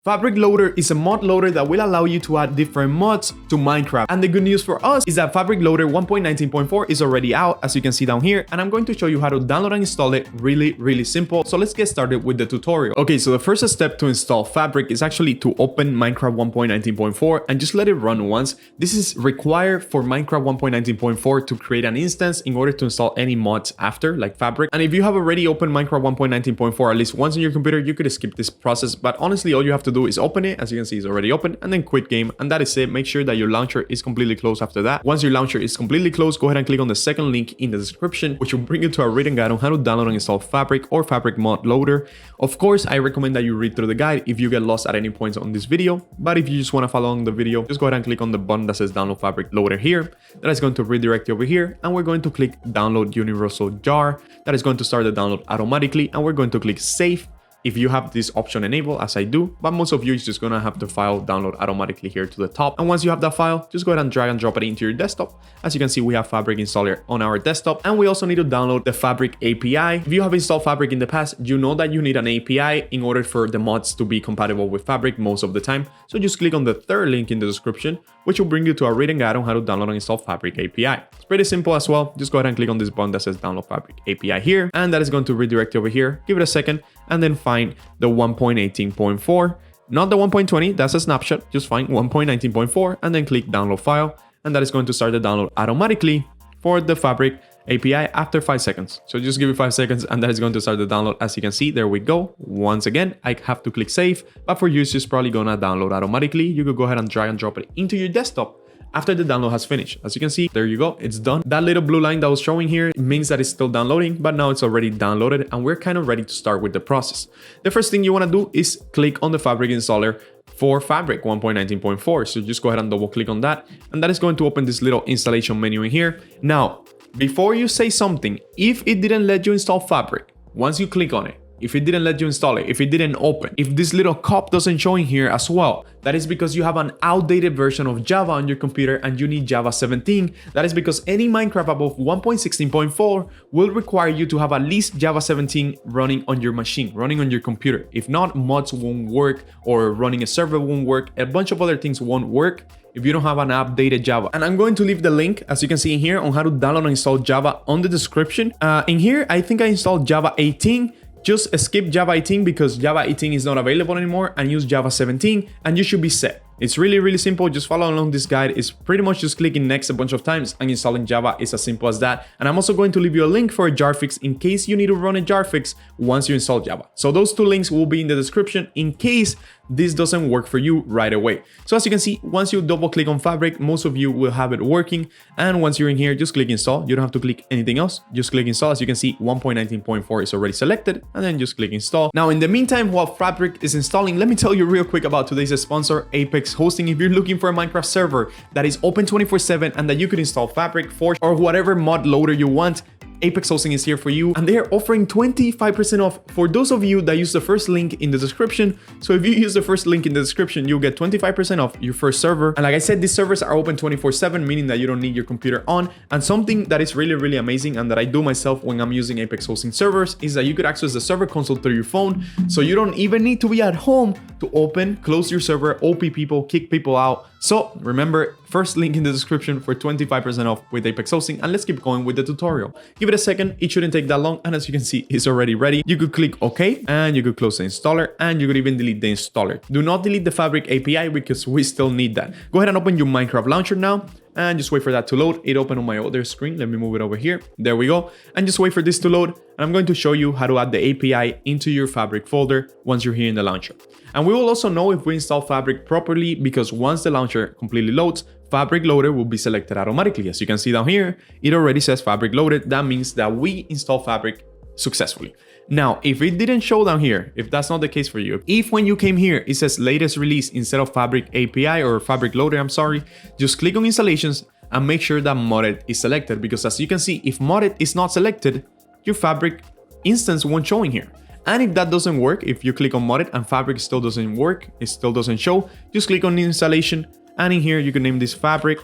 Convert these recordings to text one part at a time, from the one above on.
Fabric Loader is a mod loader that will allow you to add different mods to Minecraft. And the good news for us is that Fabric Loader 1.19.4 is already out, as you can see down here, and I'm going to show you how to download and install it really simple. So let's get started with the tutorial. Okay, so the first step to install Fabric is actually to open Minecraft 1.19.4 and just let it run once. This is required for Minecraft 1.19.4 to create an instance in order to install any mods after, like Fabric. And if you have already opened Minecraft 1.19.4 at least once on your computer, you could skip this process, but honestly all you have to do is open it. As you can see, it's already open, and then quit game, and that is it. Make sure that your launcher is completely closed after that. Once your launcher is completely closed, go ahead and click on the second link in the description, which will bring you to a written guide on how to download and install Fabric or Fabric mod loader. Of course, I recommend that you read through the guide if you get lost at any points on this video, but if you just want to follow along the video, just go ahead and click on the button that says download Fabric loader here. That is going to redirect you over here, and we're going to click download universal jar. That is going to start the download automatically, and we're going to click save if you have this option enabled, as I do, but most of you is just gonna have the file download automatically here to the top. And once you have that file, just go ahead and drag and drop it into your desktop. As you can see, we have Fabric installer on our desktop, and we also need to download the Fabric API. If you have installed Fabric in the past, you know that you need an API in order for the mods to be compatible with Fabric most of the time. So just click on the third link in the description, which will bring you to a written guide on how to download and install Fabric API. It's pretty simple as well. Just go ahead and click on this button that says download Fabric API here, and that is going to redirect you over here. Give it a second, and then find the 1.18.4, not the 1.20, that's a snapshot. Just find 1.19.4 and then click download file, and that is going to start the download automatically for the Fabric API after 5 seconds. So just give it 5 seconds, and that is going to start the download. As you can see, there we go. Once again, I have to click save, but for you, it's just probably gonna download automatically. You could go ahead and drag and drop it into your desktop after the download has finished. As you can see, there you go, it's done. That little blue line that was showing here means that it's still downloading, but now it's already downloaded, and we're kind of ready to start with the process. The first thing you want to do is click on the Fabric installer for Fabric 1.19.4. So just go ahead and double click on that, and that is going to open this little installation menu in here. Now, before you say something, if it didn't let you install Fabric, once you click on it, if it didn't let you install it, if it didn't open, if this little cup doesn't show in here as well, that is because you have an outdated version of Java on your computer and you need Java 17. That is because any Minecraft above 1.16.4 will require you to have at least Java 17 running on your machine, running on your computer. If not, mods won't work, or running a server won't work. A bunch of other things won't work if you don't have an updated Java. And I'm going to leave the link, as you can see in here, on how to download and install Java on the description. In here, I think I installed Java 18. Just skip Java 18 because Java 18 is not available anymore, and use Java 17, and you should be set. It's really simple. Just follow along this guide. It's pretty much just clicking next a bunch of times, and installing Java is as simple as that. And I'm also going to leave you a link for a jar fix in case you need to run a jar fix once you install Java. So those two links will be in the description in case this doesn't work for you right away. So as you can see, once you double click on Fabric, most of you will have it working. And once you're in here, just click install. You don't have to click anything else. Just click install. As you can see, 1.19.4 is already selected, and then just click install. Now, in the meantime, while Fabric is installing, let me tell you real quick about today's sponsor, Apex Hosting. If you're looking for a Minecraft server that is open 24/7 and that you could install Fabric, Forge, or whatever mod loader you want, Apex Hosting is here for you, and they are offering 25% off for those of you that use the first link in the description. So if you use the first link in the description, you'll get 25% off your first server. And like I said, these servers are open 24/7, meaning that you don't need your computer on. And something that is really amazing, and that I do myself when I'm using Apex Hosting servers, is that you could access the server console through your phone. So you don't even need to be at home to open, close your server, OP people, kick people out. So remember, first link in the description for 25% off with Apex Hosting. And let's keep going with the tutorial. Give it a second, it shouldn't take that long, and as you can see, it's already ready. You could click OK, and you could close the installer, and you could even delete the installer. Do not delete the Fabric API because we still need that. Go ahead and open your Minecraft launcher now, and just wait for that to load. It opened on my other screen. Let me move it over here. There we go. And just wait for this to load, and I'm going to show you how to add the API into your Fabric folder once you're here in the launcher. And we will also know if we install Fabric properly, because once the launcher completely loads, Fabric Loader will be selected automatically. As you can see down here, it already says Fabric Loaded. That means that we install Fabric successfully. Now, if it didn't show down here, if that's not the case for you, if when you came here, it says latest release instead of Fabric API or Fabric Loader, I'm sorry, just click on installations and make sure that modded is selected, because as you can see, if modded is not selected, your Fabric instance won't show in here. And if that doesn't work, if you click on modded and Fabric still doesn't work, it still doesn't show, just click on installation, and in here you can name this Fabric.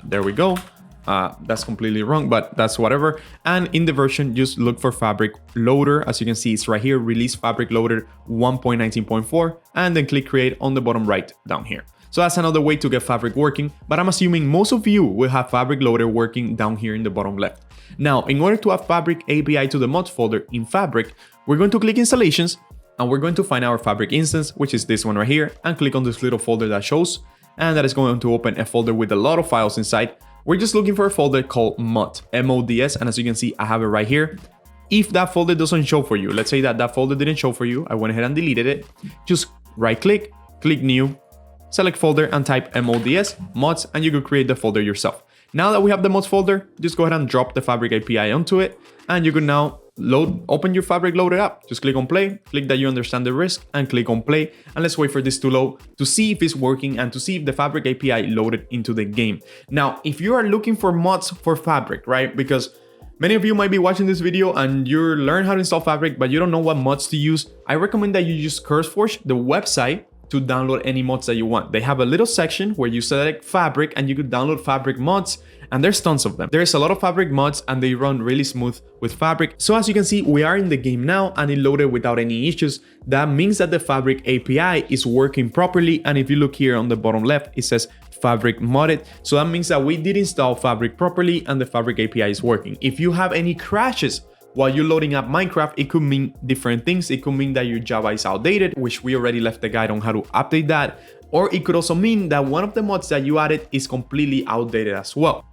There we go. That's completely wrong, but that's whatever. And in the version, just look for Fabric Loader. As you can see, it's right here, release Fabric Loader 1.19.4, and then click create on the bottom right down here. So that's another way to get Fabric working, but I'm assuming most of you will have Fabric Loader working down here in the bottom left. Now, in order to add Fabric API to the mods folder in Fabric, we're going to click Installations, and we're going to find our Fabric instance, which is this one right here, and click on this little folder that shows, and that is going to open a folder with a lot of files inside. We're just looking for a folder called mods, M-O-D-S, and as you can see, I have it right here. If that folder doesn't show for you, let's say that folder didn't show for you, I went ahead and deleted it, just right click, click new, select folder and type mods, mods, and you could create the folder yourself. Now that we have the mods folder, just go ahead and drop the Fabric API onto it, and you can now open your Fabric Loader app. Just click on play, click that you understand the risk, and click on play. And let's wait for this to load to see if it's working and to see if the Fabric API loaded into the game. Now, if you are looking for mods for Fabric, right? Because many of you might be watching this video and you learn how to install Fabric, but you don't know what mods to use. I recommend that you use CurseForge, the website, to download any mods that you want. They have a little section where you select Fabric and you could download Fabric mods, and there's tons of them. There's a lot of Fabric mods and they run really smooth with Fabric. So as you can see, we are in the game now and it loaded without any issues. That means that the Fabric API is working properly. And if you look here on the bottom left, it says Fabric modded. So that means that we did install Fabric properly and the Fabric API is working. If you have any crashes while you're loading up Minecraft, it could mean different things. It could mean that your Java is outdated, which we already left the guide on how to update that. Or it could also mean that one of the mods that you added is completely outdated as well.